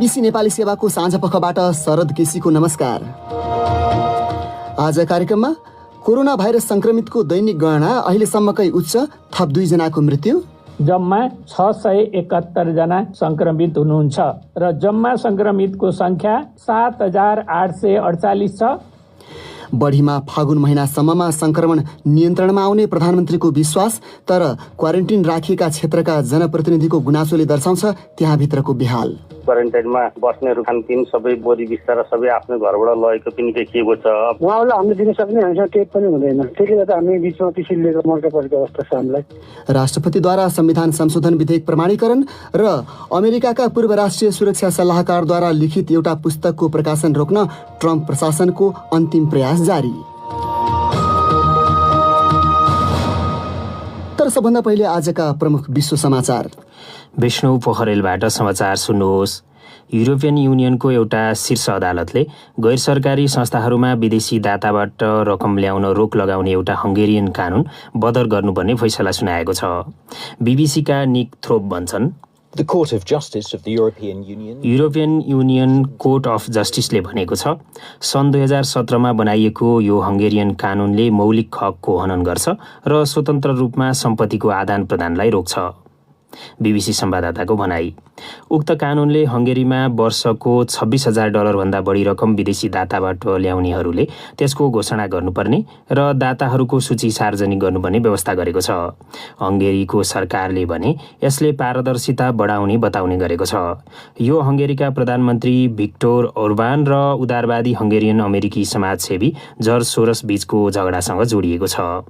BBC Nepali सेवाको साँझ पखबाट शरद केसीको नमस्कार। आज कार्यक्रममा कोरोना भाइरस संक्रमितको दैनिक गणना अहिलेसम्मकै उच्च, थप 2 जनाको मृत्यु। जम्मा 671 जना संक्रमित हुनुहुन्छ र जम्मा संक्रमितको संख्या 7848 छ। बढीमा फागुन महिनासम्ममा संक्रमण नियन्त्रणमा आउने प्रधानमन्त्रीको विश्वास, तर क्वारेन्टिन राखिएका क्षेत्रका जनप्रतिनिधिको गुनासोले दर्शाउँछ त्यहाँभित्रको बेहाल। क्वारेन्टाइनमा बस्नेहरू खानपिन सबै बोरी बिस्तारा सबै आफ्नो घरबाट लगेको पनि देखिएको छ। उहाँहरूलाई हामीले दिन सक्ने हामीसँग केही पनि हुँदैन। त्यसले गर्दा हामी बिचमा पिछिल लिएर मर्का परेको अवस्था छ हामीलाई। राष्ट्रपतिद्वारा संविधान संशोधन विधेयक प्रमाणीकरण र अमेरिकाका पूर्व राष्ट्रिय सुरक्षा सल्लाहकारद्वारा लिखित एउटा पुस्तकको प्रकाशन रोक्न ट्रम्प प्रशासनको अन्तिम प्रयास जारी। तर सबभन्दा पहिले आजका प्रमुख विश्व समाचार। विष्णु पोखरेलबाट समाचार सुन्नुहोस्। युरोपियन युनियनको एउटा शीर्ष अदालतले गैर सरकारी संस्थाहरूमा विदेशी दाताबाट रकम ल्याउन रोक लगाउने एउटा हङ्गेरियन कानुन बदर गर्नुपर्ने फैसला सुनाएको छ। बीबीसीका निक थ्रोप भन्छन्, युरोपियन युनियन कोर्ट अफ जस्टिसले भनेको छ, सन् 2017मा बनाइएको यो हङ्गेरियन कानुनले मौलिक हकको हनन गर्छ र स्वतन्त्र रूपमा सम्पत्तिको आदान प्रदानलाई रोक्छ। बीबीसी संवाददाताको भनाई, उक्त कानुनले हङ्गेरीमा वर्षको $26,000 भन्दा बढी रकम विदेशी दाताबाट ल्याउनेहरूले त्यसको घोषणा गर्नुपर्ने र दाताहरूको सूची सार्वजनिक गर्नुपर्ने व्यवस्था गरेको छ। हङ्गेरीको सरकारले भने यसले पारदर्शिता बढाउने बताउने गरेको छ। यो हङ्गेरीका प्रधानमन्त्री भिक्टोर ओर्बान र उदारवादी हङ्गेरियन अमेरिकी समाजसेवी जर्ज सोरस बीचको झगडासँग जोडिएको छ।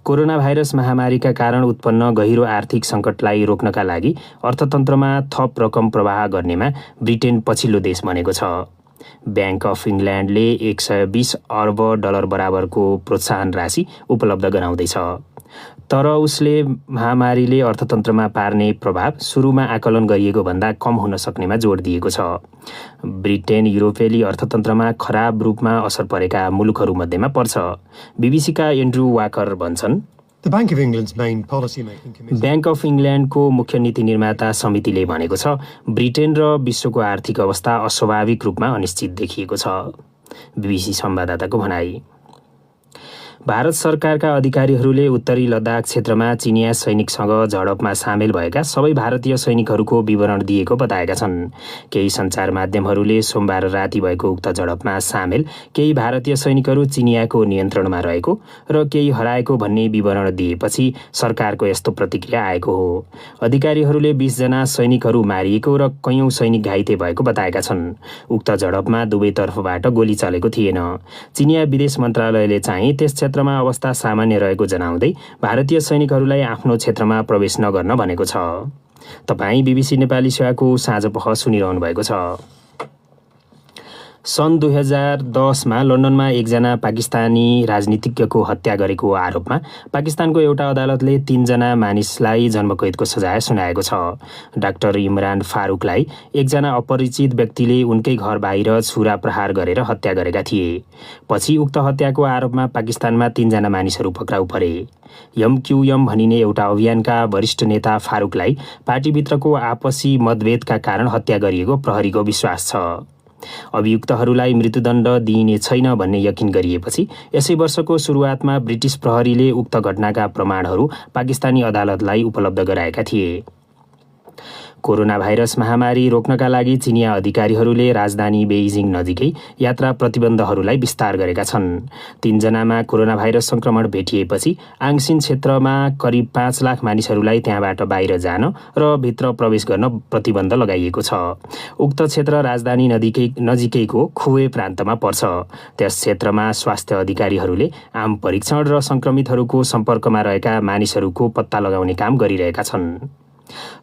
कोरोना भाइरस महामारीका कारण उत्पन्न गहिरो आर्थिक सङ्कटलाई रोक्नका लागि अर्थतन्त्रमा थप रकम प्रवाह गर्नेमा ब्रिटेन पछिल्लो देश बनेको छ। ब्याङ्क अफ इङ्ल्यान्डले $120 अर्ब बराबरको प्रोत्साहन राशि उपलब्ध गराउँदैछ। तर उसले महामारीले अर्थतन्त्रमा पार्ने प्रभाव सुरुमा आकलन गरिएको भन्दा कम हुन सक्नेमा जोड दिएको छ। ब्रिटेन युरोपेली अर्थतन्त्रमा खराब रूपमा असर परेका मुलुकहरूमध्येमा पर्छ। बीबीसीका एन्ड्रु वाकर भन्छन्, ब्याङ्क अफ इङ्ल्यान्डको मुख्य नीति निर्माता समितिले भनेको छ, ब्रिटेन र विश्वको आर्थिक अवस्था अस्वाभाविक रूपमा अनिश्चित देखिएको छ। बीबीसी संवाददाताको भनाई, भारत सरकारका अधिकारीहरूले उत्तरी लद्दाख क्षेत्रमा चिनिया सैनिकसँग झडपमा सामेल भएका सबै भारतीय सैनिकहरूको विवरण दिएको बताएका छन्। केही सञ्चार माध्यमहरूले सोमबार राति भएको उक्त झडपमा सामेल केही भारतीय सैनिकहरू चिनियाको नियन्त्रणमा रहेको र केही हराएको भन्ने विवरण दिएपछि सरकारको यस्तो प्रतिक्रिया आएको हो। अधिकारीहरूले 20 जना सैनिकहरू मारिएको र कैयौं सैनिक घाइते भएको बताएका छन्। उक्त झडपमा दुवैतर्फबाट गोली चलेको थिएन। चिनिया विदेश मन्त्रालयले चाहिँ त्यस क्षेत्रमा अवस्था सामान्य रहेको जनाउँदै भारतीय सैनिकहरूलाई आफ्नो क्षेत्रमा प्रवेश नगर्न भनेको छ। तपाईँ बीबीसी नेपाली सेवाको साँझ पख सुनिरहनु भएको छ। सन् 2010मा लन्डनमा एकजना पाकिस्तानी राजनीतिज्ञको हत्या गरेको आरोपमा पाकिस्तानको एउटा अदालतले 3 जना मानिसलाई जन्मकैदको सजाय सुनाएको छ। डाक्टर इमरान फारूकलाई एकजना अपरिचित व्यक्तिले उनकै घर बाहिर छुरा प्रहार गरेर हत्या गरेका थिए। पछि उक्त हत्याको आरोपमा पाकिस्तानमा 3 जना मानिसहरू पक्राउ परे। एमक्युएम भनिने एउटा अभियानका वरिष्ठ नेता फारूकलाई पार्टीभित्रको आपसी मतभेदका कारण हत्या गरिएको प्रहरीको विश्वास छ। अभियुक्तहरूलाई मृत्युदण्ड दिइने छैन भन्ने यकिन गरिएपछि यसै वर्षको सुरुवातमा ब्रिटिस प्रहरीले उक्त घटनाका प्रमाणहरू पाकिस्तानी अदालतलाई उपलब्ध गराएका थिए। कोरोना भाइरस महामारी रोक्नका लागि चिनिया अधिकारीहरूले राजधानी बेइजिङ नजिकै यात्रा प्रतिबन्धहरूलाई विस्तार गरेका छन्। 3 जनामा कोरोना भाइरस संक्रमण भेटिएपछि आङसिन क्षेत्रमा करिब 5 लाख मानिसहरूलाई त्यहाँबाट बाहिर जान र भित्र प्रवेश गर्न प्रतिबन्ध लगाइएको छ। उक्त क्षेत्र राजधानी नजिकैको खुवे प्रान्तमा पर्छ। त्यस क्षेत्रमा स्वास्थ्य अधिकारीहरूले आम परीक्षण र संक्रमितहरूको सम्पर्कमा रहेका मानिसहरूको पत्ता लगाउने काम गरिरहेका छन्।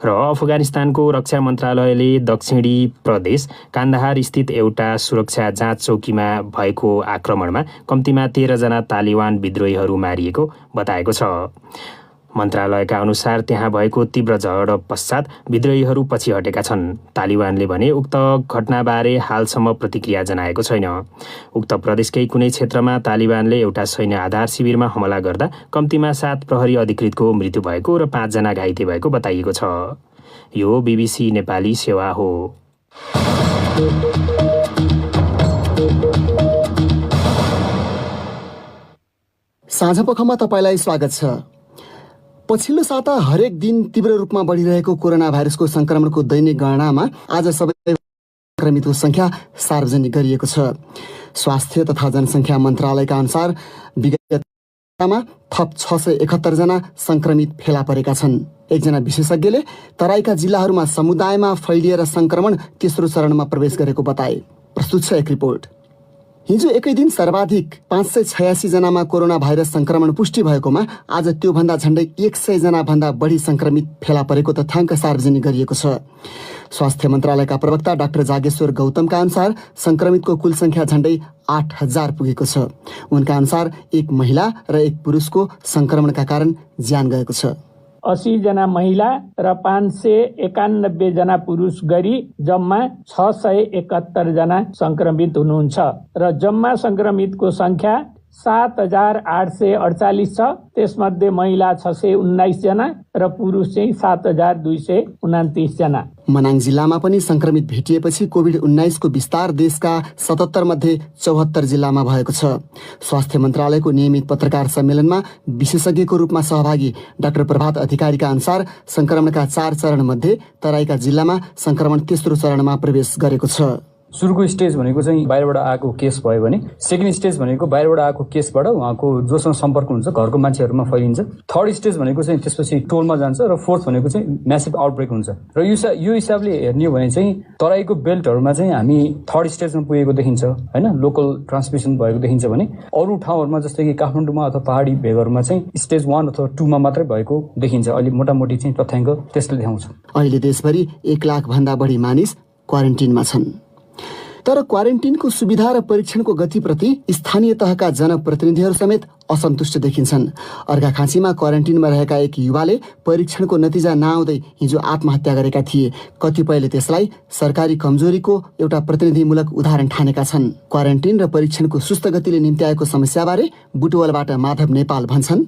र अफगानिस्तानको रक्षा मन्त्रालयले दक्षिणी प्रदेश कान्दाहार स्थित एउटा सुरक्षा जाँच चौकीमा भएको आक्रमणमा कम्तीमा 13 जना तालिबान विद्रोहीहरू मारिएको बताएको छ। मन्त्रालयका अनुसार त्यहाँ भएको तीव्र झडप पश्चात विद्रोहीहरू पछि हटेका छन्। तालिबानले भने उक्त घटनाबारे हालसम्म प्रतिक्रिया जनाएको छैन। उक्त प्रदेशकै कुनै क्षेत्रमा तालिबानले एउटा सैन्य आधार शिविरमा हमला गर्दा कम्तीमा 7 प्रहरी अधिकृतको मृत्यु भएको र 5 जना घाइते भएको बताइएको छ। यो BBC नेपाली सेवा हो। साँझपखमा तपाईँलाई स्वागत छ। पछिल्लो साता हरेक दिन तीव्र रूपमा बढिरहेको कोरोना भाइरसको संक्रमणको दैनिक गणनामा आज सबै संक्रमितको संख्या सार्वजनिक गरिएको छ। स्वास्थ्य तथा जनसङ्ख्या मन्त्रालयका अनुसार विगतमा थप 671 जना संक्रमित फेला परेका छन्। एकजना विशेषज्ञले तराईका जिल्लाहरूमा समुदायमा फैलिएर संक्रमण तेस्रो चरणमा प्रवेश गरेको बताए। प्रस्तुत छ एक रिपोर्ट। हिजो एकै दिन सर्वाधिक 586 जनामा कोरोना भाइरस संक्रमण पुष्टि भएकोमा आज त्योभन्दा झण्डै 100 जना भन्दा बढी संक्रमित फेला परेको तथ्याङ्क सार्वजनिक गरिएको छ। स्वास्थ्य मन्त्रालयका प्रवक्ता डाक्टर जागेश्वर गौतमका अनुसार संक्रमितको कुल संख्या झण्डै 8000 पुगेको छ। उनका अनुसार एक महिला र एक पुरुषको संक्रमणका कारण ज्यान गएको छ। 80 जना महिला र 591 जना पुरुष गरी जम्मा 671 जना संक्रमित हुनुहुन्छ र जम्मा संक्रमितको संख्या 7848 छ। त्यसमध्ये महिला 619 जना र पुरुष चाहिँ 7229 जना। मनाङ जिल्लामा पनि संक्रमित भेटिएपछि कोभिड-19 को विस्तार देशका 77 मध्ये 74 जिल्लामा भएको छ। स्वास्थ्य मन्त्रालयको नियमित पत्रकार सम्मेलनमा विशेषज्ञको रूपमा सहभागी डाक्टर प्रभात अधिकारीका अनुसार संक्रमणका 4 चरण मध्ये तराईका जिल्लामा संक्रमण तेस्रो चरणमा प्रवेश गरेको छ। सुरुको स्टेज भनेको चाहिँ बाहिरबाट आएको केस भयो भने सेकेन्ड स्टेज भनेको बाहिरबाट आएको केसबाट उहाँको जोसँग सम्पर्क हुन्छ घरको मान्छेहरूमा फैलिन्छ। थर्ड स्टेज भनेको चाहिँ त्यसपछि टोलमा जान्छ र फोर्थ भनेको चाहिँ म्यासिभ आउटब्रेक हुन्छ। र यो हिसाबले हेर्ने हो भने चाहिँ तराईको बेल्टहरूमा चाहिँ हामी थर्ड स्टेजमा पुगेको देखिन्छ हैन, लोकल ट्रान्समिसन भएको देखिन्छ भने अरू ठाउँहरूमा जस्तै कि काठमाडौँमा अथवा पहाडी भेगहरूमा चाहिँ स्टेज 1 अथवा 2 मा मात्रै भएको देखिन्छ। अहिले मोटामोटी चाहिँ तथ्याङ्क त्यसले देखाउँछ। अहिले देशभरि 1 लाख भन्दा बढी मानिस क्वारेन्टिनमा छन्। तर क्वारेन्टिनको सुविधा र परीक्षणको गतिप्रति स्थानीय तहका जनप्रतिनिधिहरू समेत असन्तुष्ट देखिन्छन्। अर्घाखाँचीमा क्वारेन्टिनमा रहेका एक युवाले परीक्षणको नतिजा नआउँदै हिजो आत्महत्या गरेका थिए। कतिपयले त्यसलाई सरकारी कमजोरीको एउटा प्रतिनिधिमूलक उदाहरण ठानेका छन्। क्वारेन्टिन र परीक्षणको सुस्त गतिले निम्त्याएको समस्याबारे बुटवलबाट माधव नेपाल भन्छन्।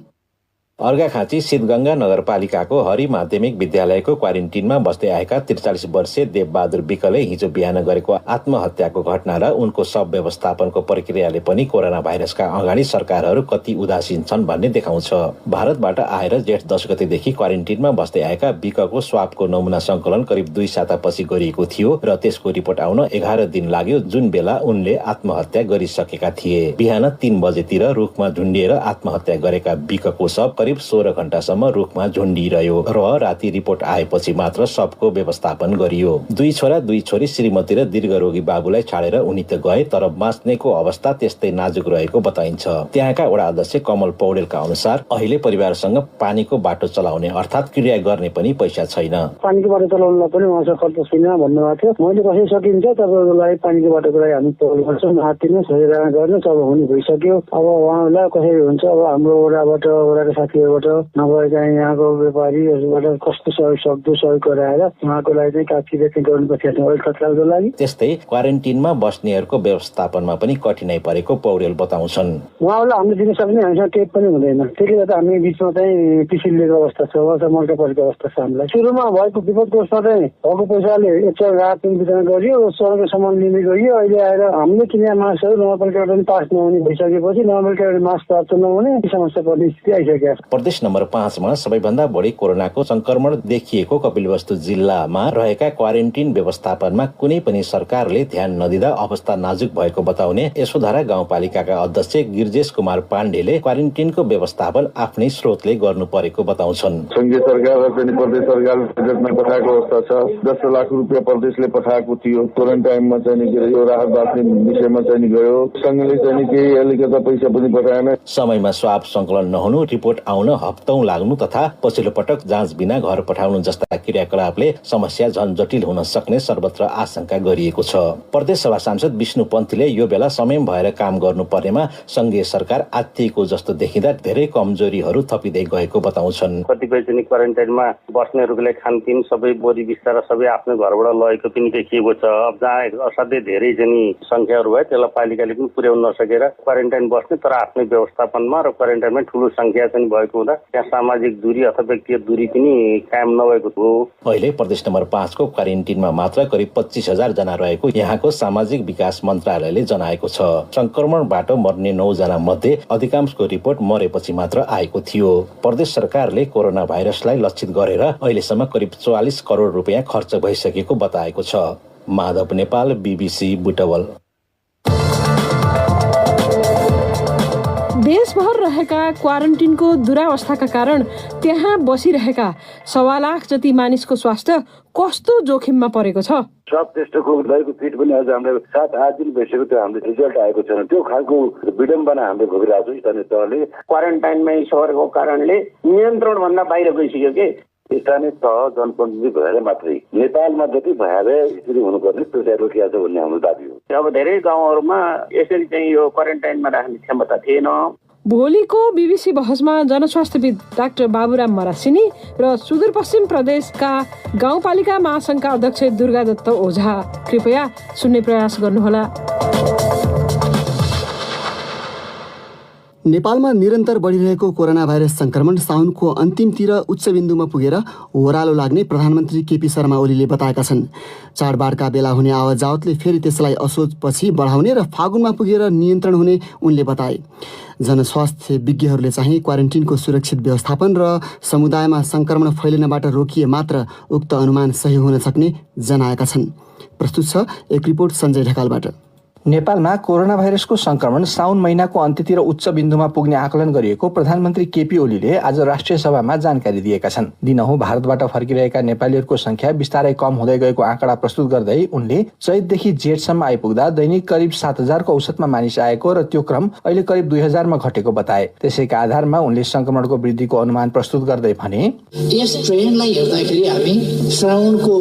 अर्घाखाँची सिद्धगङ्गा नगरपालिकाको हरि माध्यमिक विद्यालयको क्वारेन्टिनमा बस्दै आएका 43 वर्षीय देवबहादुर विकले हिजो बिहान गरेको आत्महत्याको घटना र उनको शव व्यवस्थापनको प्रक्रियाले पनि कोरोना भाइरसका अगाडि सरकारहरू कति उदासीन छन् भन्ने देखाउँछ। भारतबाट आएर जेठ 10 गतेदेखि क्वारेन्टिनमा बस्दै आएका विकको स्वाबको नमुना सङ्कलन करिब 2 सातापछि गरिएको थियो र त्यसको रिपोर्ट आउन 11 दिन लाग्यो, जुन बेला उनले आत्महत्या गरिसकेका थिए। बिहान 3 बजेतिर रुखमा झुन्डिएर आत्महत्या गरेका विकको शव करिब 16 घण्टासम्म रुखमा झुन्डिरह्यो र राति रिपोर्ट आएपछि मात्र शवको व्यवस्थापन गरियो। 2 छोरा 2 छोरी श्रीमती र दीर्घरोगी बाबुलाई छाडेर उनी त गए, तर बाँच्नेको अवस्था त्यस्तै नाजुक रहेको बताइन्छ। त्यहाँका वडा अध्यक्ष कमल पौडेलका अनुसार अहिले परिवारसँग पानीको बाटो चलाउने अर्थात् क्रिया गर्ने पनि पैसा छैन। पानीको बाटो चलाउनलाई पनि उहाँसँग खर्च छैन भन्नुभएको थियो। मैले कसै सकिन्छ तपाईँको लागि पानीको बाटोको लागि हामी पहल गर्छौँ, हातिनु सहयोग गर्नुहोस्। अब हुने भइसक्यो। अब उहाँहरूलाई कसरी हुन्छ, अब हाम्रो वडाबाट वडाका साथीहरूबाट नभए चाहिँ यहाँको व्यापारीहरूबाट कस्तो सहयोग सक्दो सहयोग गराएर उहाँको लागि चाहिँ काफी व्यक्ति गर्नुपर्छ तत्कालको लागि। त्यस्तै क्वारेन्टिनमा बस्नेहरूको व्यवस्थापनमा पनि कठिनाइ परेको पौडेल बताउँछन्। उहाँहरूलाई हामीले दिन सक्ने हामीसँग केही पनि हुँदैन। त्यसले गर्दा हामी बिचमा चाहिँ पिसिल लिएको अवस्था छ, मल्का परेको अवस्था छ। हामीलाई सुरुमा भएको विपदको अवस्था चाहिँ भएको पैसाले एक चरण राहत वितरण गरियो, चरणको सामान लिने गरियो। अहिले आएर हामीले किने मास्कहरू नगरपालिकाबाट पनि पास नहुने भइसकेपछि नगरपालिकाबाट मास्क प्राप्त नहुने समस्या पर्ने स्थिति आइसकेको छ। प्रदेश नम्बर 5 मा सबैभन्दा बढी कोरोनाको संक्रमण देखिएको कपिलवस्तु जिल्लामा रहेका क्वारेन्टिन व्यवस्थापनमा कुनै पनि सरकारले ध्यान नदिँदा अवस्था नाजुक भएको बताउने यशोधरा गाउँपालिकाका अध्यक्ष गिर्जेश कुमार पाण्डेले क्वारेन्टिनको व्यवस्थापन आफ्नै स्रोतले गर्नु परेको बताउँछन्। संघीय सरकार र पनि प्रदेश सरकारले बजेटमा पठाएको अवस्था छ। 10 लाख रुपियाँ प्रदेशले पठाएको थियो। क्वारेन्टाइनमा चाहिँ यो राहत बाँच्ने विषयमा चाहिँ गयो। संघले चाहिँ केही अलिकता पैसा पनि पठाएन। समयमा स्वाब संकलन नहुनु, रिपोर्ट आउन हप्तौं लाग्नु तथा पछिल्लो पटक जाँच बिना घर पठाउनु जस्ता क्रियाकलापले समस्या झन जटिल हुन सक्ने सर्वत्र आशंका गरिएको छ। प्रदेश सभा सांसद विष्णु पन्थीले यो बेला संयम भएर काम गर्नुपर्नेमा संघीय सरकार आत्तिएको जस्तो देखिँदा धेरै कमजोरीहरू थपिँदै गएको बताउँछन्। कतिपय चाहिँ क्वारेन्टाइनमा बस्नेहरूलाई खानपिन सबै बोरी बिस्तारा सबै आफ्नो घरबाट लगेको पनि देखिएको छ। अब जहाँ असाध्यै धेरै चाहिँ संख्याहरू भयो त्यसलाई पालिकाले पनि पुर्याउन नसकेर क्वारेन्टाइन बस्ने तर आफ्नै व्यवस्थापनमा र क्वारेन्टाइनमा ठुलो संख्या चाहिँ भएको भएको हुँदा त्यहाँ सामाजिक दूरी अथवा व्यक्तिगत दूरी पनि कायम नभएको हो। अहिले प्रदेश नम्बर 5 को क्वारेन्टिनमा मात्र करिब 25,000 जना रहेको यहाँको सामाजिक विकास मन्त्रालयले जनाएको छ। संक्रमणबाट मर्ने 9 जना मध्ये अधिकांशको रिपोर्ट मरेपछि मात्र आएको थियो। प्रदेश सरकारले कोरोना भाइरसलाई लक्षित गरेर अहिलेसम्म करिब 44 करोड रुपियाँ खर्च भइसकेको बताएको छ। माधव नेपाल, BBC बुटवल। देशभर रहेका क्वारेन्टिनको दुरावस्थाका कारण त्यहाँ बसिरहेका 1.25 लाख जति मानिसको स्वास्थ्य कस्तो जोखिममा परेको छ। सब टेस्टको गरेको किट पनि अझ हामीले 7-8 दिन भइसक्यो, त्यो हामीले रिजल्ट आएको छैन। त्यो खालको विडम्बना हामीले भोगिरहेको छौँ स्थानीय तहले। क्वारेन्टाइनमै सरेको कारणले नियन्त्रणभन्दा बाहिर गइसक्यो के स्थानीय तह जनप्रतिनिधि भएर मात्रै नेपालमा जति भएर यसरी हुनुपर्ने त्यो चाहिँ रोकिएको छ भन्ने हाम्रो दाबी हो। अब धेरै गाउँहरूमा यसरी चाहिँ यो क्वारेन्टाइनमा राख्ने क्षमता थिएन। भोलिको BBC बहसमा जनस्वास्थ्यविद डाक्टर बाबुराम मरासिनी र सुदूरपश्चिम प्रदेशका गाउँपालिका महासङ्घका अध्यक्ष दुर्गा दत्त ओझा। कृपया सुन्ने प्रयास गर्नुहोला। नेपालमा निरन्तर बढिरहेको कोरोना भाइरस संक्रमण साउनको अन्तिमतिर उच्च बिन्दुमा पुगेर ओह्रालो लाग्ने प्रधानमन्त्री केपी शर्मा ओलीले बताएका छन्। चाडबाडका बेला हुने आवत जावतले फेरि त्यसलाई असोजपछि बढाउने र फागुनमा पुगेर नियन्त्रण हुने उनले बताए। जनस्वास्थ्य विज्ञहरूले चाहिँ क्वारेन्टिनको सुरक्षित व्यवस्थापन र समुदायमा संक्रमण फैलिनबाट रोकिए मात्र उक्त अनुमान सही हुन सक्ने जनाएका छन्। प्रस्तुत छ एक रिपोर्ट सञ्जय ढकालबाट। नेपालमा कोरोना भाइरसको संक्रमण साउन महिनाको अन्त्यतिर उच्च बिन्दुमा पुग्ने आकलन गरिएको प्रधानमन्त्री केपी ओलीले आज राष्ट्रिय सभामा जानकारी दिएका छन्। दिनहुँ भारतबाट फर्किरहेका नेपालीहरूको संख्या बिस्तारै कम हुँदै गएको आँकडा प्रस्तुत गर्दै उनले चैतदेखि जेठसम्म आइपुग्दा दैनिक करिब 7,000 को औसतमा मानिस आएको र त्यो क्रम अहिले करिब 2,000 मा घटेको बताए। त्यसैका आधारमा उनले संक्रमणको वृद्धिको अनुमान प्रस्तुत गर्दै भने यस ट्रेन्डलाई हेर्दाखेरि हामी श्रावणको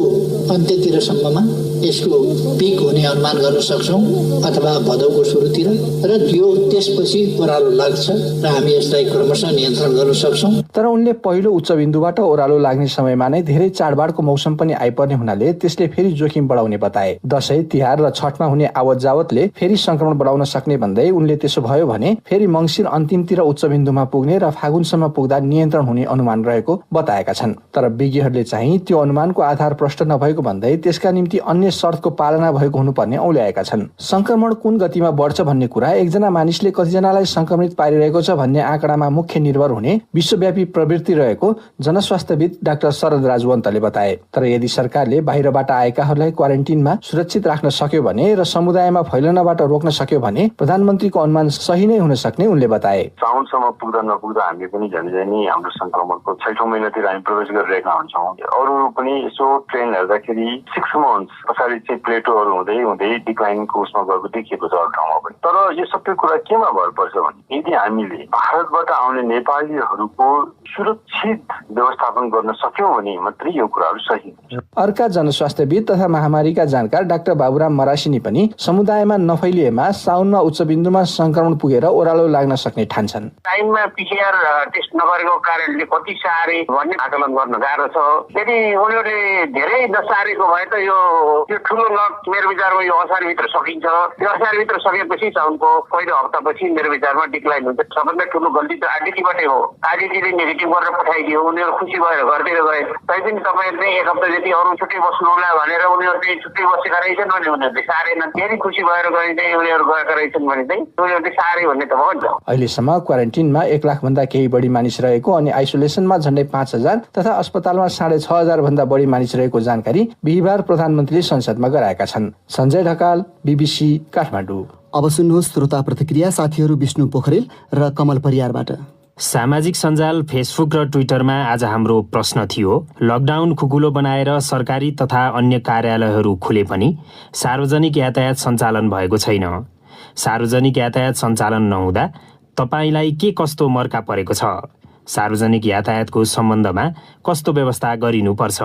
अन्त्यतिरसम्ममा यसको पिक हुने अनुमान गर्न सक्छौँ अथवा भदौको सुरुतिर र यो त्यसपछि ओह्रालो लाग्छ र हामी यसलाई क्रमशः नियन्त्रण गर्न सक्छौँ। तर उनले पहिलो उच्च बिन्दुबाट ओह्रालो लाग्ने समयमा नै धेरै चाडबाडको मौसम पनि आइपर्ने हुनाले त्यसले फेरि जोखिम बढाउने बताए। दशैं, तिहार र छठमा हुने आवत जावतले फेरि संक्रमण बढाउन सक्ने भन्दै उनले त्यसो भयो भने फेरि मङ्सिर अन्तिमतिर उच्च बिन्दुमा पुग्ने र फागुनसम्म पुग्दा नियन्त्रण हुने अनुमान रहेको बताएका छन्। तर विज्ञहरूले चाहिँ त्यो अनुमानको आधार प्रष्ट नभएको भन्दै त्यसका निम्ति अन्य शर्तको पालना भएको हुनुपर्ने औल्याएका छन्। संक्रमण कुन गतिमा बढ्छ भन्ने कुरा एकजना मानिसले कतिजनालाई संक्रमित पारिरहेको छ भन्ने आँकडामा मुख्य निर्भर हुने विश्वव्यापी प्रवृत्ति रहेको जनस्वास्थ्यविद डाक्टर शरद राजवन्तले बताए। तर यदि सरकारले बाहिरबाट आएकाहरूलाई क्वारेन्टिनमा सुरक्षित राख्न सक्यो भने र समुदायमा फैलनबाट रोक्न सक्यो भने प्रधानमन्त्रीको अनुमान सही नै हुन सक्ने उनले बताए। साउनसम्म पुग्दा नपुग्दा हामी पनि झन्डै नै हाम्रो संक्रमणको 6औं महिनातिर हामी प्रवेश गरिरहेका हुन्छौँ। अरू पनि यसो ट्रेन हेर्दाखेरि 6 मन्थ्स पछाडि चाहिँ प्लेटोहरू हुँदै हुँदै डिक्लाइनको उसमा गएको देखिएको छ अरू ठाउँमा पनि। तर यो सबै कुरा केमा भर पर्छ भने यदि हामीले भारतबाट आउने नेपालीहरूको सुरक्षित व्यवस्थापन गर्न सक्यौँ भने मात्रै यो कुराहरू सही हुन्छ। अर्का जनस्वास्थ्यविद तथा महामारीका जानकार डाक्टर बाबुराम मरासिनी पनि समुदायमा नफैलिएमा साउनमा उच्च बिन्दुमा संक्रमण पुगेर ओह्रालो लाग्न सक्ने ठान्छन्। टाइममा PCR टेस्ट नगरेको कारणले कति सारे भन्ने आकलन गर्न गाह्रो छ। यदि उनीहरूले धेरै नसारेको भए त यो ठुलो लक मेरो विचारमा यो असारभित्र सकिन्छ। यो असारभित्र सकेपछि साउनको पहिलो हप्तापछि मेरो विचारमा डिक्लाइन हुन्छ। सबभन्दा ठुलो गल्ती त आरडिटीबाटै हो। आरडिटीले नेगेटिभ गरेर पठाइदियो, उनीहरू खुसी भएर घरतिर गए। तैपनि तपाईँहरूले एक हप्ता जति अरू छुट्टी बस्नु होला भनेर उनीहरू चाहिँ छुट्टी बसेका रहेछन् भने उनीहरूले सारेनन्। फेरि खुसी भएर गए चाहिँ उनीहरू गएका रहेछन् भने चाहिँ उनीहरूले सारे भन्ने त भन्छ। अहिलेसम्म क्वारेन्टिनमा 1 लाख भन्दा केही बढी मानिस रहेको अनि आइसोलेसनमा झन्डै 5,000 तथा अस्पतालमा 6,500 भन्दा बढी मानिस रहेको जानकारी बिहिबार प्रधानमन्त्रीले संसदमा गराएका छन्। सञ्जय ढकाल, BBC काठमाडौँ। अब सुन्नुहोस् श्रोता प्रतिक्रिया साथीहरू विष्णु पोखरेल र कमल परियारबाट। सामाजिक सञ्जाल फेसबुक र ट्विटरमा आज हाम्रो प्रश्न थियो, लकडाउन खुकुलो बनाएर सरकारी तथा अन्य कार्यालयहरू खुले पनि सार्वजनिक यातायात सञ्चालन भएको छैन। सार्वजनिक यातायात सञ्चालन नहुँदा तपाईलाई के कस्तो मर्का परेको छ? सार्वजनिक यातायातको सम्बन्धमा कस्तो व्यवस्था गरिनुपर्छ?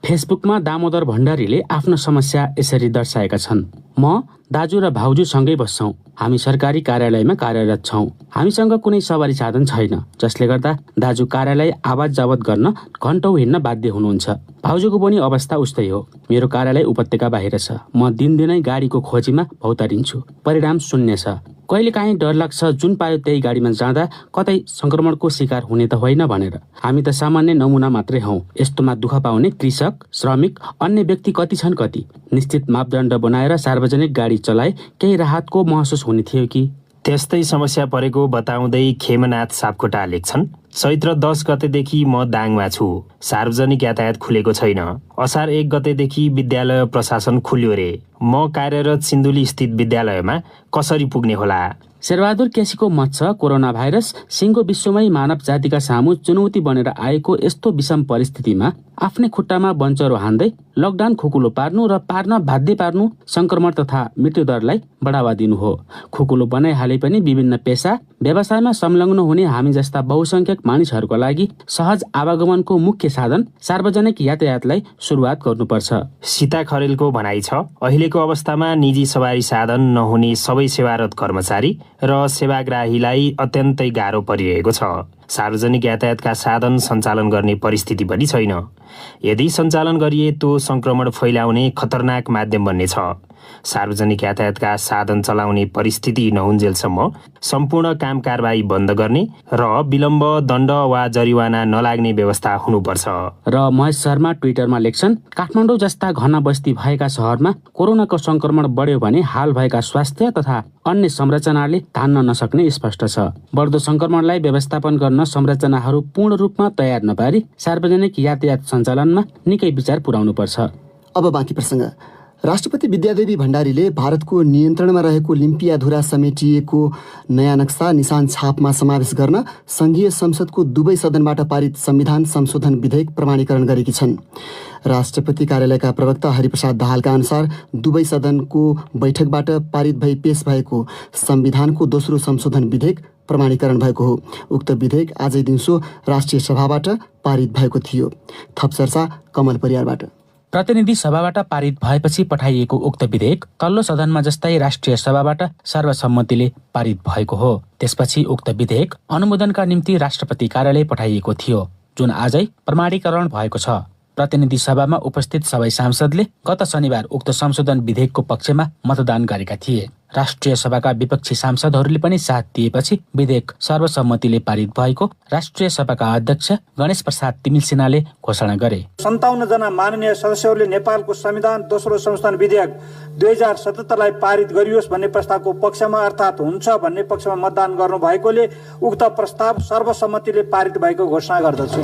फेसबुकमा दामोदर भण्डारीले आफ्नो समस्या यसरी दर्शाएका छन्। म दाजु र भाउजू सँगै बस्छौँ। हामी सरकारी कार्यालयमा कार्यरत छौँ। हामीसँग कुनै सवारी साधन छैन, जसले गर्दा दाजु कार्यालय आवाज जावत गर्न घन्टौँ हिँड्न बाध्य हुनुहुन्छ। भाउजूको पनि अवस्था उस्तै हो। मेरो कार्यालय उपत्यका बाहिर छ। म दिनदिनै गाडीको खोजीमा भौतारिन्छु। परिणाम शून्य छ। कहिलेकाहीँ डर लाग्छ जुन पायो त्यही गाडीमा जाँदा कतै संक्रमणको शिकार हुने त होइन भनेर। हामी त सामान्य नमुना मात्रै हौं। यस्तोमा दुःख पाउने कृषक, श्रमिक, अन्य व्यक्ति कति छन् कति। निश्चित मापदण्ड बनाएर सार्वजनिक गाडी चलाए केही राहतको महसुस हुने थियो कि। त्यस्तै समस्या परेको बताउँदै खेमनाथ सापकोटा लेख्छन्, चैत्र 10 गतेदेखि म दाङमा छु। सार्वजनिक यातायात खुलेको छैन। असार 1 गतेदेखि विद्यालय प्रशासन खुल्यो रे। म कार्यरत सिन्धुली स्थित विद्यालयमा कसरी पुग्ने होला? शेरबहादुर केसीको मत छ, कोरोना भाइरस सिङ्गो विश्वमै मानव जातिका सामु चुनौती बनेर आएको यस्तो विषम परिस्थितिमा आफ्नै खुट्टामा बन्चरो हान्दै लकडाउन खुकुलो पार्नु र पार्न बाध्य पार्नु संक्रमण तथा मृत्युदरलाई बढावा दिनु हो। खुकुलो बनाइहाले पनि विभिन्न पेसा व्यवसायमा संलग्न हुने हामी जस्ता बहुसंख्यक मानिसहरूको लागि सहज आवागमनको मुख्य साधन सार्वजनिक यातायातलाई सुरुवात गर्नुपर्छ। सीता खरेलको भनाइ छ, अहिलेको अवस्थामा निजी सवारी साधन नहुने सबै सेवारत कर्मचारी र सेवाग्राहीलाई अत्यन्तै गाह्रो परिरहेको छ। सार्वजनिक यातायातका साधन सञ्चालन गर्ने परिस्थिति पनि छैन। यदि सञ्चालन गरिए तो संक्रमण फैलाउने खतरनाक माध्यम बन्नेछ। सार्वजनिक यातायातका साधन चलाउने परिस्थिति नहुन्जेलसम्म सम्पूर्ण काम कारबाही बन्द गर्ने र विलम्ब, दण्ड वा जरिवाना नलाग्ने व्यवस्था हुनुपर्छ। र महेश शर्मा ट्विटरमा लेख्छन्, काठमाडौँ जस्ता घना बस्ती भएका शहरमा कोरोनाको संक्रमण बढ्यो भने हाल भएका स्वास्थ्य तथा अन्य संरचनाले तान्न नसक्ने स्पष्ट छ। बढ्दो संक्रमणलाई व्यवस्थापन गर्न संरचनाहरू पूर्ण रूपमा तयार नपारी सार्वजनिक यातायात सञ्चालनमा निकै विचार पुर्याउनुपर्छ। अब बाँकी प्रसङ्ग। राष्ट्रपति विद्यादेवी भण्डारीले भारतको नियन्त्रणमा रहेको लिम्पियाधुरा समेटिएको नयाँ नक्सा निशान छापमा समावेश गर्न संघीय संसदको दुवै सदनबाट पारित संविधान संशोधन विधेयक प्रमाणीकरण गरेकी छन्। राष्ट्रपति कार्यालयका प्रवक्ता हरिप्रसाद दाहालका अनुसार दुवै सदनको बैठकबाट पारित भई पेश भएको संविधानको दोस्रो संशोधन विधेयक प्रमाणीकरण भएको हो। उक्त विधेयक आजै दिउँसो राष्ट्रिय सभाबाट पारित भएको थियो। थप चर्चा कमल परियारबाट। प्रतिनिधि सभाबाट पारित भएपछि पठाइएको उक्त विधेयक तल्लो सदनमा जस्तै राष्ट्रिय सभाबाट सर्वसम्मतिले पारित भएको हो। त्यसपछि उक्त विधेयक अनुमोदनका निम्ति राष्ट्रपति कार्यालय पठाइएको थियो, जुन आजै प्रमाणीकरण भएको छ। प्रतिनिधि सभामा उपस्थित सबै सांसदले गत शनिबार उक्त संशोधन विधेयकको पक्षमा मतदान गरेका थिए। राष्ट्रिय सभाका विपक्षी सांसदहरूले पनि साथ दिएपछि विधेयक सर्वसम्मतिले पारित भएको राष्ट्रिय सभाका अध्यक्ष गणेश प्रसाद तिमिल सिन्हाले घोषणा गरे। 57 जना माननीय सदस्यहरूले नेपालको संविधान दोस्रो संशोधन विधेयक 2077लाई पारित गरियोस् भन्ने प्रस्तावको पक्षमा अर्थात् हुन्छ भन्ने पक्षमा मतदान गर्नु भएकोले उक्त प्रस्ताव सर्वसम्मतिले पारित भएको घोषणा गर्दछु।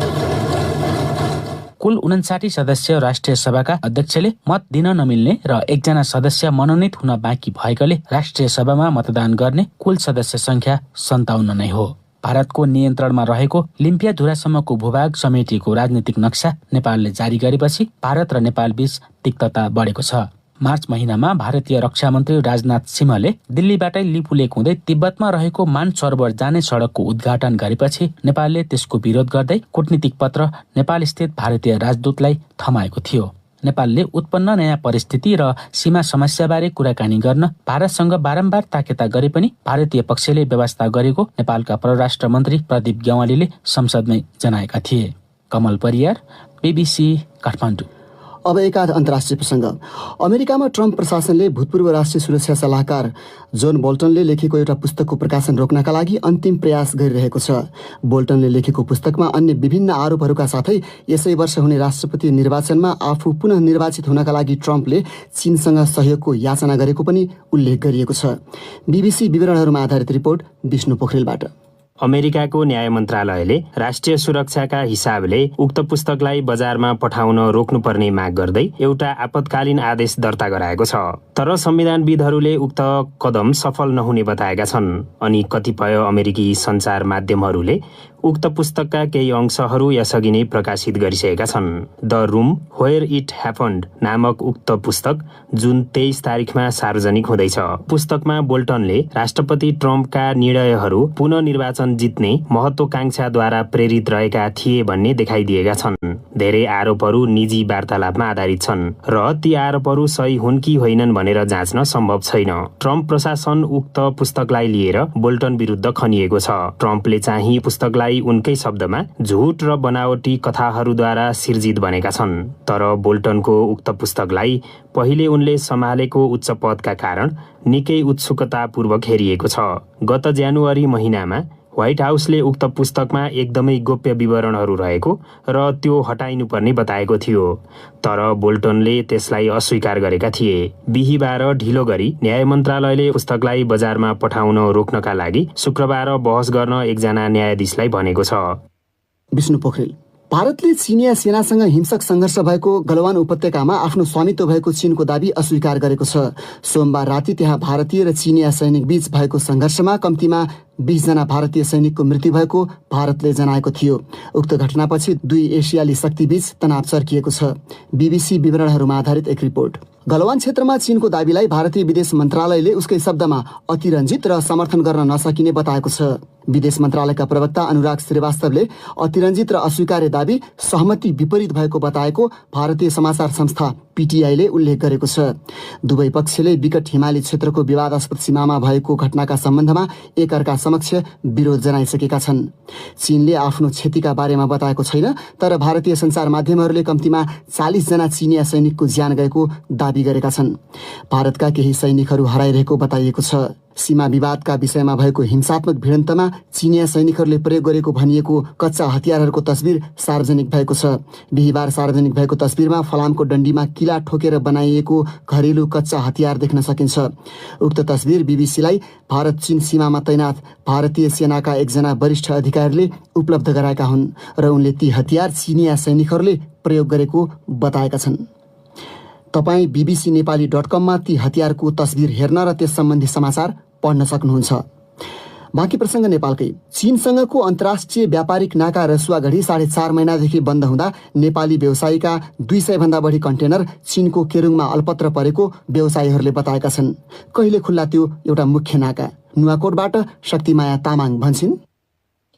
कुल 59 सदस्य राष्ट्रिय सभाका अध्यक्षले मत दिन नमिल्ने र 1 जना सदस्य मनोनित हुन बाँकी भएकाले राष्ट्रिय सभामा मतदान गर्ने कुल सदस्य संख्या 57 नै हो। भारतको नियन्त्रणमा रहेको लिम्पियाधुरासम्मको भूभाग समेटिएको राजनीतिक नक्सा नेपालले जारी गरेपछि भारत र नेपाल बीच तिक्तता बढेको छ। मार्च महिनामा भारतीय रक्षा मन्त्री राजनाथ सिंहले दिल्लीबाटै लिपुलेक हुँदै तिब्बतमा रहेको मानसरोवर जाने सडकको उद्घाटन गरेपछि नेपालले त्यसको विरोध गर्दै कूटनीतिक पत्र नेपाल स्थित भारतीय राजदूतलाई थमाएको थियो। नेपालले उत्पन्न नयाँ परिस्थिति र सीमा समस्याबारे कुराकानी गर्न भारतसँग बारम्बार ताकेता गरे पनि भारतीय पक्षले व्यवस्था गरेको नेपालका परराष्ट्र मन्त्री प्रदीप ग्यावालीले संसदमै जनाएका थिए। कमल परियार, BBC, काठमाडौँ। अब एकाध अन्तर्राष्ट्रिय प्रसङ्ग। अमेरिकामा ट्रम्प प्रशासनले भूतपूर्व राष्ट्रिय सुरक्षा सल्लाहकार जोन बोल्टनले लेखेको एउटा पुस्तकको प्रकाशन रोक्नका लागि अन्तिम प्रयास गरिरहेको छ। बोल्टनले लेखेको पुस्तकमा अन्य विभिन्न आरोपहरूका साथै यसै वर्ष हुने राष्ट्रपति निर्वाचनमा आफू पुनः निर्वाचित हुनका लागि ट्रम्पले चीनसँग सहयोगको याचना गरेको पनि उल्लेख गरिएको छ। BBC विवरणहरूमा आधारित रिपोर्ट विष्णु पोखरेलबाट। अमेरिकाको न्याय मन्त्रालयले राष्ट्रिय सुरक्षाका हिसाबले उक्त पुस्तकलाई बजारमा पठाउन रोक्नुपर्ने माग गर्दै एउटा आपतकालीन आदेश दर्ता गराएको छ। तर संविधानविदहरूले उक्त कदम सफल नहुने बताएका छन्। अनि कतिपय अमेरिकी सञ्चार माध्यमहरूले उक्त पुस्तकका केही अंशहरू यसअघि नै प्रकाशित गरिसकेका छन्। The room where it happened नामक उक्त पुस्तक जुन 23 तारिखमा सार्वजनिक हुँदैछ। पुस्तकमा बोल्टनले राष्ट्रपति ट्रम्पका निर्णयहरू पुनः निर्वाचन जित्ने महत्वाकांक्षाद्वारा प्रेरित रहेका थिए भन्ने देखाइदिएका छन्। धेरै आरोपहरू निजी वार्तालापमा आधारित छन् र ती आरोपहरू सही हुन् कि होइनन् भनेर जाँच्न सम्भव छैन। ट्रम्प प्रशासन उक्त पुस्तकलाई लिएर बोल्टन विरुद्ध खनिएको छ। ट्रम्पले चाहिँ पुस्तकलाई यसलाई उनकै शब्दमा झुट र बनावटी कथाहरूद्वारा सिर्जित भनेका छन्। तर बोल्टनको उक्त पुस्तकलाई पहिले उनले सम्हालेको उच्च पदका कारण निकै उत्सुकतापूर्वक हेरिएको छ। गत जनवरी महिनामा व्हाइट हाउसले उक्त पुस्तकमा एकदमै गोप्य विवरणहरू रहेको र त्यो हटाइनुपर्ने बताएको थियो, तर बोल्टनले त्यसलाई अस्वीकार गरेका थिए। बिहीबार ढिलो गरी न्याय मन्त्रालयले पुस्तकलाई बजारमा पठाउन रोक्नका लागि शुक्रबार बहस गर्न एकजना न्यायाधीशलाई भनेको छ। विष्णु पोखरेल, भारतले चिनिया सेनासँग हिंसक सङ्घर्ष भएको गलवान उपत्यकामा आफ्नो स्वामित्व भएको चीनको दाबी अस्वीकार गरेको छ। सोमबार राति त्यहाँ भारतीय र चिनिया सैनिक बीच भएको सङ्घर्षमा कम्तीमा 20 जना भारतीय सैनिकको मृत्यु भएको भारतले जनाएको थियो। उक्त घटनापछि दुई एसियाली शक्तिबीच तनाव चर्किएको छ। बीबीसी विवरणहरूमा आधारित एक रिपोर्ट। गलवान क्षेत्रमा चीनको दाबीलाई भारतीय विदेश मन्त्रालयले उसकै शब्दमा अतिरञ्जित र समर्थन गर्न नसकिने बताएको छ। विदेश मन्त्रालयका प्रवक्ता अनुराग श्रीवास्तवले अतिरञ्जित र अस्वीकार्य दाबी सहमति विपरीत भएको बताएको भारतीय समाचार संस्था पीटीआईले उल्लेख गरेको छ। दुवै पक्षले विकट हिमाली क्षेत्रको विवादास्पद सीमामा भएको घटनाका सम्बन्धमा एकअर्का समक्ष विरोध जनाइसकेका छन्। चीनले आफ्नो क्षतिका बारेमा बताएको छैन, तर भारतीय सञ्चार माध्यमहरूले कम्तीमा 40 जना चिनिया सैनिकको ज्यान गएको दाबी गरेका छन्। भारतका केही सैनिकहरू हराइरहेको बताइएको छ। सीमा विवादका विषयमा भएको हिंसात्मक भिडन्तमा चिनिया सैनिकहरूले प्रयोग गरेको भनिएको कच्चा हतियारहरूको तस्बिर सार्वजनिक भएको छ। बिहीबार सार्वजनिक भएको तस्बिरमा फलामको डन्डीमा किला ठोकेर बनाइएको घरेलु कच्चा हतियार देख्न सकिन्छ। उक्त तस्बिर बीबीसीलाई भारत चीन सीमामा तैनात भारतीय सेनाका एकजना वरिष्ठ अधिकारीले उपलब्ध गराएका हुन् र उनले ती हतियार चिनिया सैनिकहरूले प्रयोग गरेको बताएका छन्। तपाईँ bbcnepali.com ती हतियारको तस्बिर हेर्न र त्यस सम्बन्धी समाचार पढ्न सक्नुहुन्छ। बाँकी प्रसङ्ग नेपालकै। चीनसँगको अन्तर्राष्ट्रिय व्यापारिक नाका रसुवागढी 4.5 महिनादेखि बन्द हुँदा नेपाली व्यवसायीका 200 भन्दा बढी कन्टेनर चीनको केरुङमा अलपत्र परेको व्यवसायीहरूले बताएका छन्। कहिले खुल्ला त्यो एउटा मुख्य नाका? नुवाकोटबाट शक्तिमाया तामाङ भन्छन्।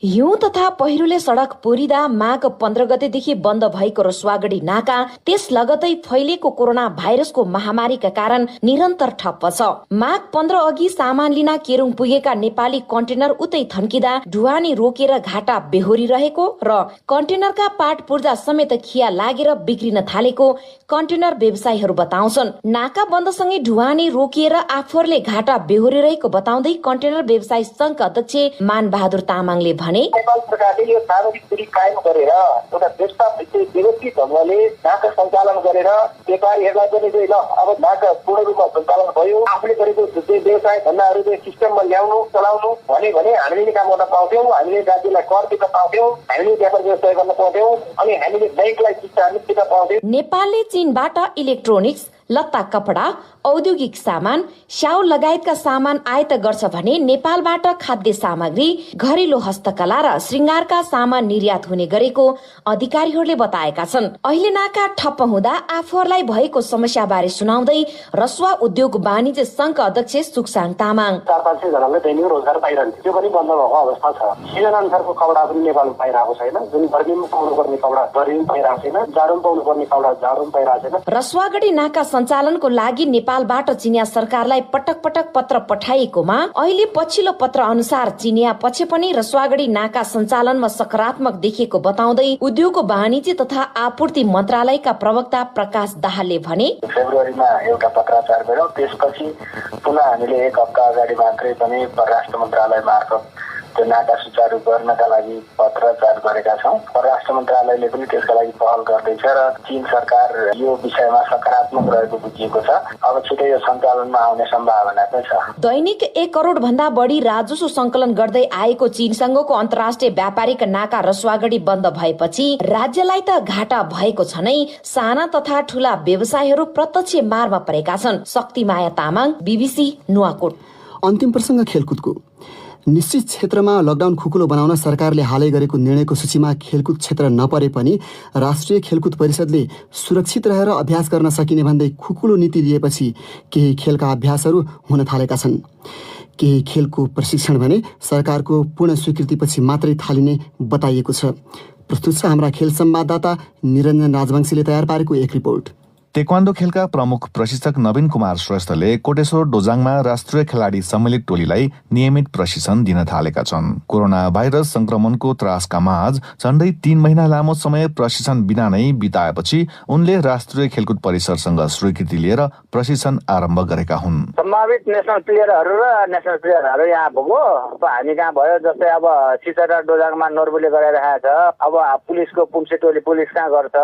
हिउँ तथा पहिरोले सडक पुरिँदा माघ 15 गतेदेखि बन्द भएको रसुवागढी नाका त्यस लगतै फैलिएको कोरोना भाइरसको महामारीका कारण निरन्तर ठप्प छ। माघ 15 अघि सामान लिन केरुङ पुगेका नेपाली कन्टेनर उतै थन्किँदा ढुवानी रोकेर घाटा बेहोरी रहेको र कन्टेनरका पार्ट पूर्जा समेत खिया लागेर बिग्रिन थालेको कन्टेनर व्यवसायीहरू बताउँछन्। नाका बन्दसँगै ढुवानी रोकिएर आफूहरूले घाटा बेहोरी रहेको बताउँदै कन्टेनर व्यवसायी संघका अध्यक्ष मानबहादुर तामाङले नेपाल सरकारले यो सार्वजनिक दूरी कायम गरेर एउटा व्यवस्थित ढङ्गले नाका सञ्चालन गरेर व्यापारीहरूलाई पनि ल अब नाका पूर्ण रूपमा सञ्चालन भयो, आफूले गरेको व्यवसाय धन्दाहरू सिस्टममा ल्याउनु चलाउनु भने हामीले काम गर्न पाउँथ्यौँ, हामीले राज्यलाई कर दिन पाउँथ्यौँ, हामीले व्यापार व्यवसाय गर्न पाउँथ्यौँ, अनि हामीले बैंकलाई शिक्षा दिन पाउँथ्यौँ। नेपालले चीनबाट इलेक्ट्रोनिक्स, लत्ता कपडा, औद्योगिक सामान, स्याउ लगायतका सामान आयात गर्छ भने नेपालबाट खाद्य सामग्री, घरेलु हस्तकला र श्रृंगारका सामान निर्यात हुने गरेको अधिकारीहरूले बताएका छन्। अहिले नाका ठप्प हुँदा आफूहरूलाई भएको समस्या बारे सुनाउँदै रसुवा उद्योग वाणिज्य संघका अध्यक्ष सुकसाङ तामाङ 400-500 जनाले दैनिक रोजगार पाइरहन्छ, त्यो पनि बन्द भएको अवस्था छ। सिजन अनुसारको कपडा पनि नेपालमा पाइरहेको छैन। जुन गर्मीमा पाउनु पर्ने कपडा गर्मीमा पाइरहेको छैन, जाडोमा पाउनु पर्ने कपडा जाडोमा पाइरहेको छैन। रसुवागढी नाका सञ्चालनको लागि नेपालबाट चिनिया सरकारलाई पटक पटक पत्र पठाइएकोमा अहिले पछिल्लो पत्र अनुसार चिनिया पक्ष पनि रसुवागढी नाका सञ्चालनमा सकारात्मक देखिएको बताउँदै उद्योग वाणिज्य तथा आपूर्ति मन्त्रालयका प्रवक्ता प्रकाश दाहालले भने फेब्रुअरीमा एउटा पत्राचार गर्यौं, त्यसपछि पुनः हामीले एक हप्ता अगाडि मात्रै पनि परराष्ट्र मन्त्रालय मार्फत त्यो नाका सुचारू गर्नका लागि पत्राचार गरेका छौं। परराष्ट्र मन्त्रालयले पनि त्यसका लागि पहल गर्दैछ र चीन सरकार यो विषयमा सकारात्मक रहेको बुझिएको छ। अब छिटै यो सञ्चालनमा आउने सम्भावना पनि छ। दैनिक 1 करोड भन्दा बढी राजस्व संकलन गर्दै आएको चीनसँगको अन्तर्राष्ट्रिय व्यापारिक नाका रसुवागढी बन्द भएपछि राज्यलाई त घाटा भएको छ नै, साना तथा ठूला व्यवसायहरू प्रत्यक्ष मारमा परेका छन्। शक्तिमाया तामाङ, बीबीसी नुवाकोट। अन्तिम प्रसङ्ग खेलकुदको। निश्चित क्षेत्रमा लकडाउन खुकुलो बनाउन सरकारले हालै गरेको निर्णयको सूचीमा खेलकुद क्षेत्र नपरे पनि राष्ट्रिय खेलकुद परिषदले सुरक्षित रहेर अभ्यास गर्न सकिने भन्दै खुकुलो नीति दिएपछि केही खेलका अभ्यासहरू हुन थालेका छन्। केही खेलको प्रशिक्षण भने सरकारको पूर्ण स्वीकृतिपछि मात्रै थालिने बताइएको छ। प्रस्तुत छ हाम्रा खेल संवाददाता निरञ्जन राजवंशीले तयार पारेको एक रिपोर्ट। तेक्वान्डो खेलका प्रमुख प्रशिक्षक नवीन कुमार श्रेष्ठले कोटेश्वर डोजाङमा राष्ट्रिय खेलाडी सम्मिलित टोलीलाई नियमित प्रशिक्षण दिन थालेका छन्। कोरोना भाइरस संक्रमणको त्रासका माझ झण्डै 3 महिना लामो समय प्रशिक्षण बिना नै बिताएपछि उनले राष्ट्रिय खेलकुद परिसरसँग स्वीकृति लिएर प्रशिक्षण आरम्भ गरेका हुन्। सम्भावित नेसनल प्लेयरहरू र नेसनल प्लेयरहरू यहाँ पुग्यो। अब हामी कहाँ भयो, जस्तै अब सिसरा डोजाङमा नर्बुले गराइरहेको छ, अब पुलिसको पुम्से टोली पुलिस कहाँ गर्छ,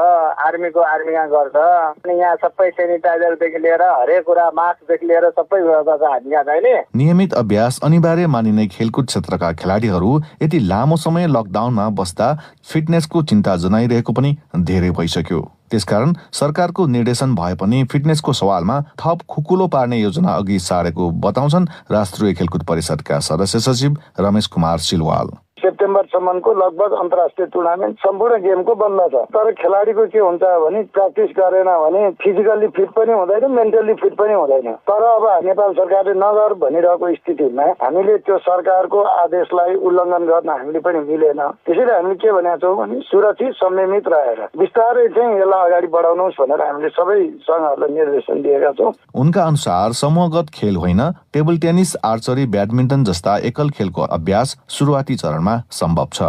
आर्मीको आर्मी कहाँ गर्छ, अनि यहाँ सबै सेनिटाइजरदेखि लिएर हरेक कुरा मास्कदेखि लिएर सबै व्यवस्था छ हामी यहाँ अहिले। नियमित अभ्यास अनिवार्य मानिने खेलकुद क्षेत्रका खेलाडीहरू यति लामो समय लकडाउनमा बस्दा फिटनेसको चिन्ता जनाइरहेको पनि धेरै भइसक्यो। त्यसकारण सरकारको निर्देशन भए पनि फिटनेसको सवालमा थप खुकुलो पार्ने योजना अघि सारेको बताउँछन् राष्ट्रिय खेलकुद परिषदका सदस्य सचिव रमेश कुमार सिलवाल। सेप्टेम्बरसम्मको लगभग अन्तर्राष्ट्रिय टुर्नामेन्ट सम्पूर्ण गेमको बन्द छ। तर खेलाडीको के हुन्छ भने प्र्याक्टिस गरेन भने फिजिकल्ली फिट पनि हुँदैन, मेन्टल्ली फिट पनि हुँदैन। तर अब नेपाल सरकारले नगर भनिरहेको स्थितिमा हामीले त्यो सरकारको आदेशलाई उल्लङ्घन गर्न हामीले पनि मिलेन। त्यसैले हामीले के भनेका छौँ भने सुरक्षित संयमित रहेर बिस्तारै चाहिँ यसलाई अगाडि बढाउनुहोस् भनेर हामीले सबै सङ्घहरूलाई निर्देशन दिएका छौँ। उनका अनुसार समूहगत खेल होइन, टेबल टेनिस, आर्चरी, ब्याडमिन्टन जस्ता एकल खेलको अभ्यास सुरुवाती चरणमा सम्भव छ।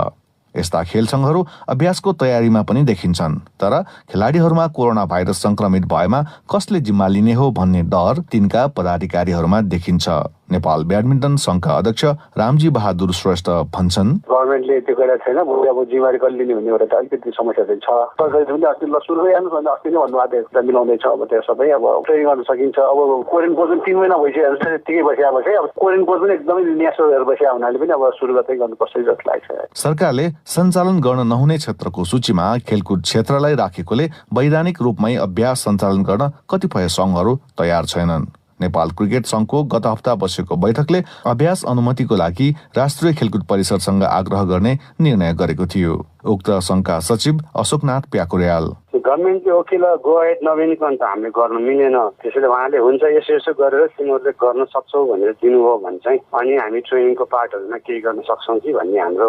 यस्ता खेल संघहरू अभ्यासको तयारीमा पनि देखिन्छन्। तर खेलाडीहरूमा कोरोना भाइरस संक्रमित भएमा कसले जिम्मा लिने हो भन्ने डर तिनका पदाधिकारीहरूमा देखिन्छ। नेपाल ब्याडमिन्टन संघका अध्यक्ष रामजी बहादुर श्रेष्ठ भन्छन्, गभर्मेन्टले त्यो गरेको छैन, अब जिम्मेवारी कसले लिने भन्ने एउटा अलिकति समस्या चाहिँ छ। सरकारले पनि अस्ति सुरुमै हेर्नुहोस् भने अस्ति नै भन्नुभएको थियो मिलाउँदैछ। अब त्यो सबै अब ट्रेनिङ गर्न सकिन्छ। अब क्वारेन्टाइन कोच पनि 3 महिना भइसक्यो, त्यतिकै बसिआएपछि अब क्वारेन्टाइन कोच पनि एकदमै न्यासोहरू बसिआ हुनाले पनि अब सुरु गर्दै गर्नुपर्छ जस्तो लाग्छ। सरकारले सञ्चालन गर्न नहुने क्षेत्रको सूचीमा खेलकुद क्षेत्रलाई राखेकोले वैधानिक रूपमै अभ्यास सञ्चालन गर्न कतिपय संघहरू तयार छैनन्। नेपाल क्रिकेट संघको गत हप्ता बसेको बैठकले अभ्यास अनुमतिको लागि राष्ट्रिय खेलकुद परिषदसँग आग्रह गर्ने निर्णय गरेको थियो। उक्त संघका सचिव अशोकनाथ प्याकुर्याल, गभर्मेन्टले वकिल गो हेड नभइकन त हामीले गर्न मिलेन। त्यसैले उहाँले हुन्छ यसो गरेर तिमीहरूले गर्न सक्छौ भनेर दिनुभयो भने चाहिँ अनि हामी ट्रेनिङको पार्टहरूमा केही गर्न सक्छौँ कि भन्ने हाम्रो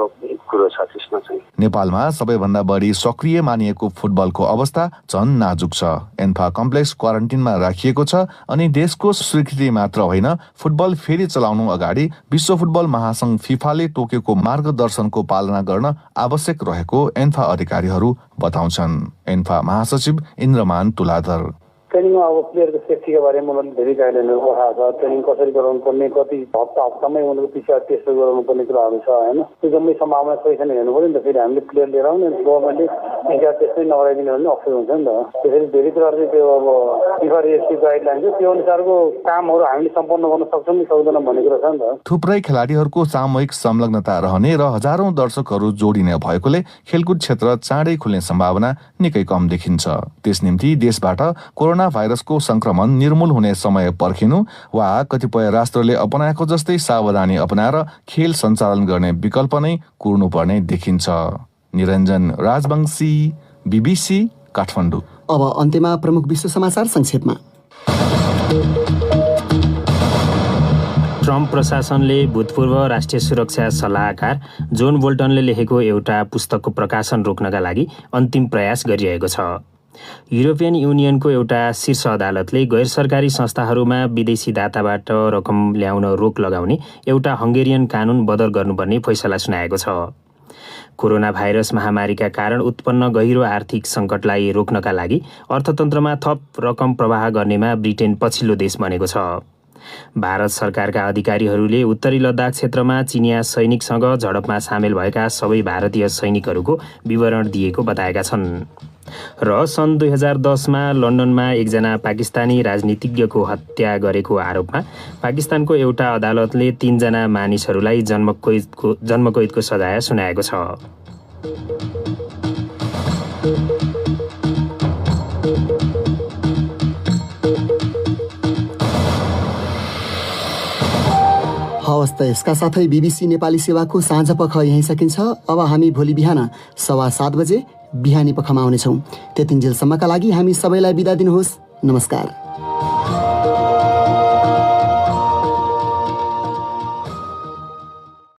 कुरो छ। त्यसमा चाहिँ नेपालमा सबैभन्दा बढी सक्रिय मानिएको फुटबलको अवस्था झन् नाजुक छ। एन्फा कम्प्लेक्स क्वारेन्टिनमा राखिएको छ अनि देशको स्वीकृति मात्र होइन, फुटबल फेरि चलाउनु अगाडि विश्व फुटबल महासंघ फिफाले तोकेको मार्गदर्शनको पालना गर्न आवश्यक रहेको एन्फा अधिकारीहरू बताउँछन्। एन्फा महासचिव इन्द्रमान तुलाधर, ट्रेनिङमा अब प्लेयरको सेफ्टीको बारेमा उनीहरूले धेरै गाइडलाइनहरू पठाएको छ। ट्रेनिङ कसरी गराउनु पर्ने, कति हप्तामै उनीहरूको पिसिआर टेस्ट गराउनु पर्ने कुराहरू छ होइन। त्यो जम्मै सम्भावना सही छैन हेर्नु पऱ्यो नि त। फेरि हामीले प्लेयर लिएर आउने गभर्मेन्टले पिसिआर टेस्टै नगराइदिने भने अप्ठ्यारो हुन्छ नि त। त्यसरी धेरै कुराहरू चाहिँ त्यो अब फिफा रेस्ट्रिक्ट गाइडलाइन छ, त्यो अनुसारको कामहरू हामीले सम्पन्न गर्न सक्छौँ कि सक्दैनौँ भन्ने कुरा छ नि त। थुप्रै खेलाडीहरूको सामूहिक संलग्नता रहने र हजारौं दर्शकहरू जोडिने भएकोले खेलकुद क्षेत्र चाँडै खुल्ने सम्भावना निकै कम देखिन्छ। त्यस निम्ति देशबाट कोरोना भाइरसको संक्रमण निर्मूल हुने समय पर्खिनु वा कतिपय राष्ट्रले अपनाएको जस्तै सावधानी अपनाएर खेल सञ्चालन गर्ने विकल्प नै कुर्नुपर्ने देखिन्छ। निरञ्जन राजवंशी, BBC, काठमाडौँ। अब अन्त्यमा प्रमुख विश्व समाचार संक्षेपमा। ट्रम्प प्रशासनले भूतपूर्व राष्ट्रिय सुरक्षा सल्लाहकार जोन बोल्टनले लेखेको एउटा पुस्तकको प्रकाशन रोक्नका लागि अन्तिम प्रयास गरिरहेको छ। युरोपियन युनियनको एउटा शीर्ष अदालतले गैर सरकारी संस्थाहरूमा विदेशी दाताबाट रकम ल्याउन रोक लगाउने एउटा हङ्गेरियन कानुन बदल गर्नुपर्ने फैसला सुनाएको छ। कोरोना भाइरस महामारीका कारण उत्पन्न गहिरो आर्थिक सङ्कटलाई रोक्नका लागि अर्थतन्त्रमा थप रकम प्रवाह गर्नेमा ब्रिटेन पछिल्लो देश बनेको छ। भारत सरकारका अधिकारीहरूले उत्तरी लद्दाख क्षेत्रमा चिनिया सैनिकसँग झडपमा सामेल भएका सबै भारतीय सैनिकहरूको विवरण दिएको बताएका छन्। र सन् 2010मा लन्डनमा एकजना पाकिस्तानी राजनीतिज्ञको हत्या गरेको आरोपमा पाकिस्तानको एउटा अदालतले 3 जना मानिसहरूलाई जन्मकैदको सजाय सुनाएको छ। हवस् त यसका साथै BBC नेपाली सेवाको साँझ पख यहीँ सकिन्छ। अब हामी भोलि बिहान 7:15 बजे बिहानी पखमा आउनेछौँ। त्यतिन्जेलसम्मका लागि हामी सबैलाई बिदा दिनुहोस्। नमस्कार।